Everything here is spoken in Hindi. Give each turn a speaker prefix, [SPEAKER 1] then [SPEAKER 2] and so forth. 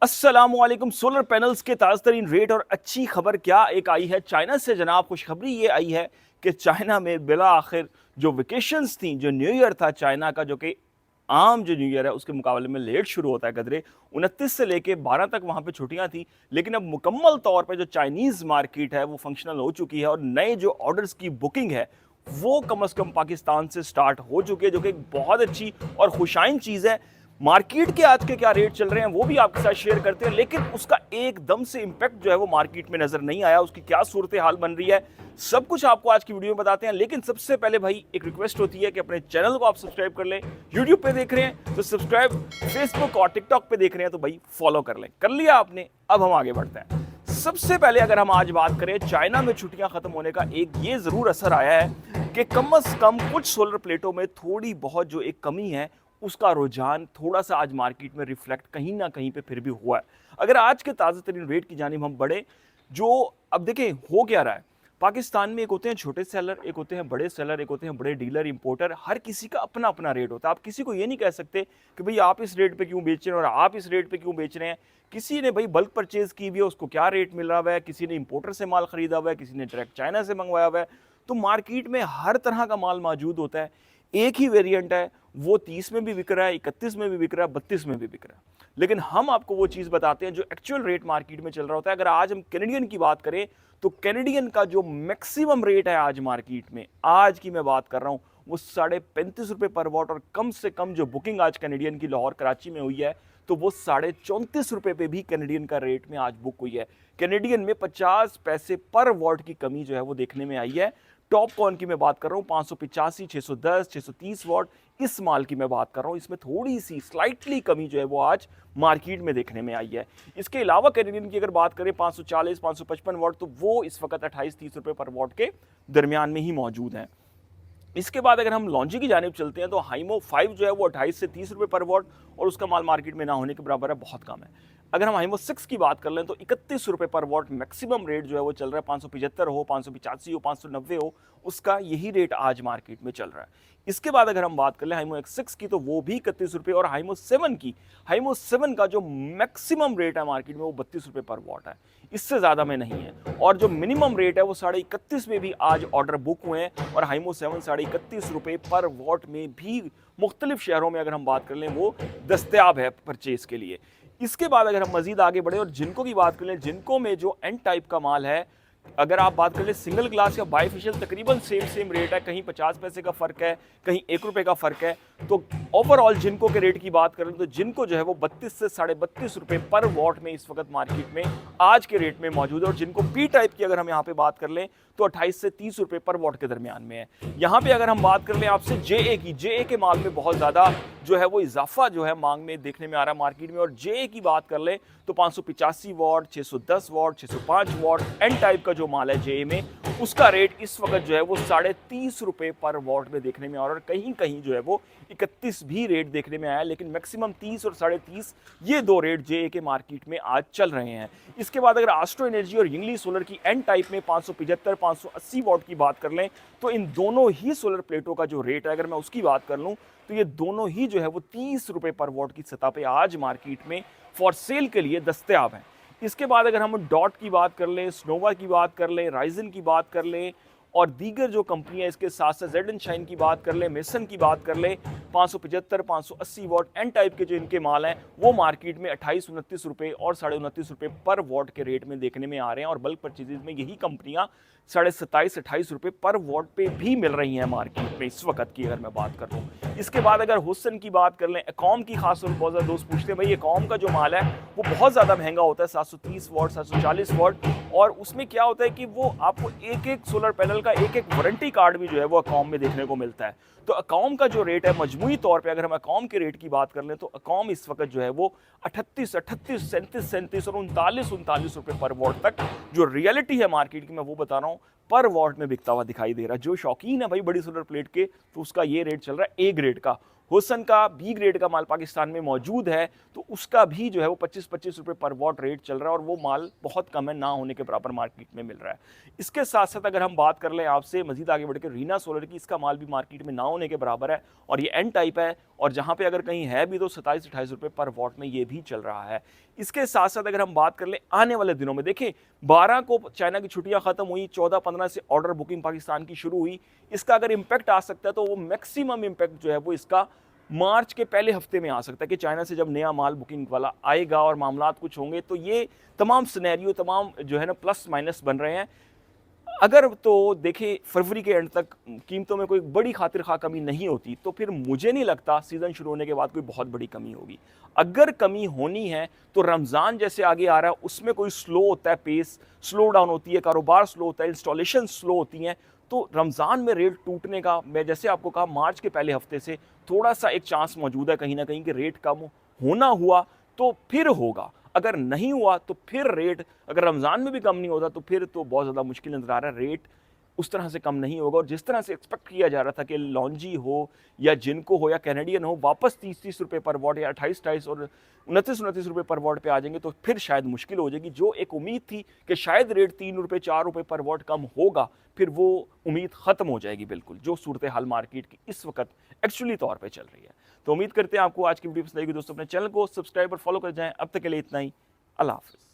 [SPEAKER 1] अस्सलामुअलैकुम। सोलर पैनल्स के ताज़ा तरीन रेट और अच्छी खबर क्या एक आई है चाइना से जनाब। खुशखबरी ये आई है कि चाइना में बिला आखिर जो वेकेशंस थी, जो न्यू ईयर था चाइना का, जो कि आम जो न्यू ईयर है उसके मुकाबले में लेट शुरू होता है कदरे 29 से लेके 12 तक वहां पे छुट्टियां थी। लेकिन अब मुकम्मल तौर पे जो चाइनीज मार्केट है वो फंक्शनल हो चुकी है और नए जो ऑर्डर्स की बुकिंग है वो कम अज कम पाकिस्तान से स्टार्ट हो चुकी है, जो कि एक बहुत अच्छी और खुशाइन चीज़ है। मार्केट के आज के क्या रेट चल रहे हैं वो भी आपके साथ शेयर करते हैं, लेकिन उसका एकदम से इंपैक्ट जो है वो मार्केट में नजर नहीं आया, उसकी क्या सूरत हाल बन रही है सब कुछ आपको आज की वीडियो में बताते हैं। लेकिन सबसे पहले भाई एक रिक्वेस्ट होती है कि अपने चैनल को आप सब्सक्राइब कर लें। यूट्यूब पे देख रहे हैं तो सब्सक्राइब, फेसबुक और टिकटॉक पे देख रहे हैं तो भाई फॉलो कर लें। कर लिया आपने? अब हम आगे बढ़ते हैं। सबसे पहले अगर हम आज बात करें चाइना में छुट्टियां खत्म होने का, एक ये जरूर असर आया है कि कम से कम कुछ सोलर प्लेटों में थोड़ी बहुत जो एक कमी है उसका रुझान थोड़ा सा आज मार्केट में रिफ्लेक्ट कहीं ना कहीं पे फिर भी हुआ है। अगर आज के ताज़ा तरीन रेट की जानिब हम बढ़े, जो अब देखें हो क्या रहा है पाकिस्तान में, एक होते हैं छोटे सेलर, एक होते हैं बड़े सेलर, एक होते हैं बड़े डीलर इंपोर्टर। हर किसी का अपना अपना रेट होता है। आप किसी को ये नहीं कह सकते कि भाई आप इस रेट पे क्यों बेच रहे हैं और आप इस रेट पे क्यों बेच रहे हैं। किसी ने भाई बल्क परचेज की हुई है, उसको क्या रेट मिल रहा है, किसी ने इंपोर्टर से माल खरीदा हुआ है, किसी ने डायरेक्ट चाइना से मंगवाया हुआ है। तो मार्केट में हर तरह का माल मौजूद होता है। एक ही वेरिएंट है, वो 30 में भी बिक रहा है, 31 में भी बिक रहा है, 32 में भी बिक रहा है। लेकिन हम आपको वो चीज़ बताते हैं जो एक्चुअल रेट मार्केट में चल रहा होता है। अगर आज हम कैनेडियन की बात करें तो कैनेडियन का जो मैक्सिमम रेट है आज मार्केट में, आज की मैं बात कर रहा हूं, वो ₹35.5 पर वॉट। और कम से कम जो बुकिंग आज कैनेडियन की लाहौर कराची में हुई है तो वो ₹34.5 पे भी कैनेडियन का रेट में आज बुक हुई है। कैनेडियन में 50 पैसे पर वॉट की कमी जो है वो देखने में आई है। टॉप कॉन की मैं बात कर रहा हूँ 585, 610, 630 वॉट, इस माल की मैं बात कर रहा हूँ। इसमें थोड़ी सी स्लाइटली कमी जो है वो आज मार्केट में देखने में आई है। इसके अलावा कैनेडियन की अगर बात करें 540, 555 वॉट, तो वो इस वक्त 28-30 रुपए पर वॉट के दरमियान में ही मौजूद हैं। इसके बाद अगर हम लॉन्जी की जानिब चलते हैं तो हाइमो 5 जो है वो 28 से 30 रुपए पर वॉट, और उसका माल मार्केट में ना होने के बराबर है, बहुत कम है। अगर हम हाइमो 6 की बात कर लें तो 31 रुपए पर वॉट मैक्सिमम रेट जो है वो चल रहा है। 575 हो, 585 हो, 590 हो, उसका यही रेट आज मार्केट में चल रहा है। इसके बाद अगर हम बात कर लें हाइमो X6 की तो वो भी 31 रुपए, और हाइमो 7 की, हाइमो 7 का जो मैक्सिमम रेट है मार्केट में वो 32 रुपए पर वॉट है, इससे ज्यादा में नहीं है। और जो मिनिमम रेट है वो 31.5 में भी आज ऑर्डर बुक हुए हैं, और हाइमो 7 31.5 रुपए पर वॉट में भी मुख्तलिफ शहरों में अगर हम बात कर लें वो दस्तयाब है परचेज के लिए। इसके बाद अगर हम मजीद आगे बढ़े और जिनको की बात कर लें, जिनको में जो एन टाइप का माल है, अगर आप बात कर ले सिंगल ग्लास या बाईफिशियल, तकरीबन सेम रेट है, कहीं 50 पैसे का फर्क है, कहीं 1 रुपए का फर्क है। तो ओवरऑल जिनको के रेट की बात करें तो जिनको जो है वो 32 से 32.5 रुपए पर वॉट में इस वक्त मार्केट में आज के रेट में मौजूद है। और जिनको पी टाइप की अगर हम यहाँ पे बात कर लें तो 28 से 30 रुपए पर वॉट के दरमियान में है। यहाँ पे अगर हम बात कर लें आपसे जे की, जे के माल में बहुत ज्यादा जो है वो इजाफा जो है मांग में देखने में आ रहा है मार्केट में। और जे की बात कर लें तो 585 what, 610 what, 605 what an type का जो माल है जे में, उसका रेट इस वक्त जो है वो 30.5 रुपए पर वॉट में देखने में आ रहा है। और कहीं कहीं जो है वो 31 भी रेट देखने में आया, लेकिन मैक्सिमम 30 और 30.5 ये दो रेट जे के मार्केट में आज चल रहे हैं। इसके बाद अगर एस्ट्रो एनर्जी और यंगली सोलर की एन टाइप में 575, 580 वॉट की बात कर लें तो इन दोनों ही सोलर प्लेटों का जो रेट है अगर मैं उसकी बात कर लूं तो ये दोनों ही जो है वो 30 रुपए पर वॉट की सतह पे आज मार्केट में फॉर सेल के लिए दस्तयाब हैं। इसके बाद अगर हम डॉट की बात कर लें, स्नोवा की बात कर लें, राइजन की बात कर लें और दीगर जो कंपनियां इसके साथ साथ जेड एंड शाइन की बात कर लें, मेसन की बात कर लें, 575, 580 वॉट एन टाइप के जो इनके माल हैं वो मार्केट में 28, 29 रुपए और 29.5 रुपए पर वॉट के रेट में देखने में आ रहे हैं। और बल्क परचेजेज में यही कंपनियां 27, 28 रुपए पर वॉट पे भी मिल रही हैं मार्केट में इस वक्त की अगर मैं बात कर रहा हूँ। इसके बाद अगर हुसन की बात कर लें, एकॉम की खास तौर पर बहुत ज़्यादा दोस्त पूछते हैं भाई एकॉम का जो माल है वो बहुत ज़्यादा महंगा होता है, 730 वॉट, 740 वॉट, और उसमें क्या होता है कि वो आपको एक एक सोलर पैनल का एक एक वारंटी कार्ड भी जो है वो अकॉम में देखने को मिलता है। तो अकॉम का जो रेट है मजमूई तौर पे अगर हम अकॉम के रेट की बात कर लें तो अकॉम इस वक्त जो है वो 38, 37 और 39 रुपए पर वॉट तक जो रियलिटी है मार्केट की मैं वो बता रहा हूँ पर वॉट में बिकता हुआ दिखाई दे रहा है। जो शौकीन है भाई बड़ी सोलर प्लेट के तो उसका ये रेट चल रहा है ए ग्रेड का। होसन का बी ग्रेड का माल पाकिस्तान में मौजूद है, तो उसका भी जो है वो 25-25 रुपए पर वॉट रेट चल रहा है और वो माल बहुत कम है, ना होने के बराबर मार्केट में मिल रहा है। इसके साथ साथ अगर हम बात कर लें आपसे मजीद आगे बढ़ के रीना सोलर की, इसका माल भी मार्केट में ना होने के बराबर है और ये एन टाइप है, और जहां पे अगर कहीं है भी तो 27-28 रुपए पर वॉट में ये भी चल रहा है। इसके साथ साथ अगर हम बात कर लें आने वाले दिनों में, देखें 12 को चाइना की छुट्टियां खत्म हुई, 14-15 से ऑर्डर बुकिंग पाकिस्तान की शुरू हुई। इसका अगर इंपैक्ट आ सकता है तो वो मैक्सिमम इंपैक्ट जो है वो इसका मार्च के पहले हफ्ते में आ सकता है, कि चाइना से जब नया माल बुकिंग वाला आएगा और मामलात कुछ होंगे, तो ये तमाम सिनेरियो, तमाम जो है ना प्लस माइनस बन रहे हैं। अगर तो देखें फरवरी के एंड तक कीमतों में कोई बड़ी खातिर खा कमी नहीं होती, तो फिर मुझे नहीं लगता सीजन शुरू होने के बाद कोई बहुत बड़ी कमी होगी। अगर कमी होनी है तो रमज़ान जैसे आगे आ रहा है, उसमें कोई स्लो होता है, पेस स्लो डाउन होती है, कारोबार स्लो होता है, इंस्टॉलेशन स्लो होती हैं, तो रमज़ान में रेट टूटने का, मैं जैसे आपको कहा मार्च के पहले हफ्ते से थोड़ा सा एक चांस मौजूद है कहीं ना कहीं कि रेट कम होना हुआ तो फिर होगा, अगर नहीं हुआ तो फिर रेट, अगर रमज़ान में भी कम नहीं होता तो फिर तो बहुत ज़्यादा मुश्किल नज़र आ रहा है, रेट उस तरह से कम नहीं होगा। और जिस तरह से एक्सपेक्ट किया जा रहा था कि लॉन्जी हो या जिनको हो या कैनेडियन हो, वापस 30-30 रुपये पर वॉट या 28-28 और 29-29 रुपये पर वॉट पे आ जाएंगे, तो फिर शायद मुश्किल हो जाएगी। जो एक उम्मीद थी कि शायद रेट 3 रुपये 4 रुपये पर वॉट कम होगा, फिर वो उम्मीद ख़त्म हो जाएगी बिल्कुल, जो सूरत हाल मार्केट की इस वक्त एक्चुअली तौर पर चल रही है। तो उम्मीद करते हैं आपको आज की वीडियो पसंद आएगी। दोस्तों अपने चैनल को सब्सक्राइब और फॉलो कर जाएं। अब तक के लिए इतना ही, अल्लाह हाफ़िज़।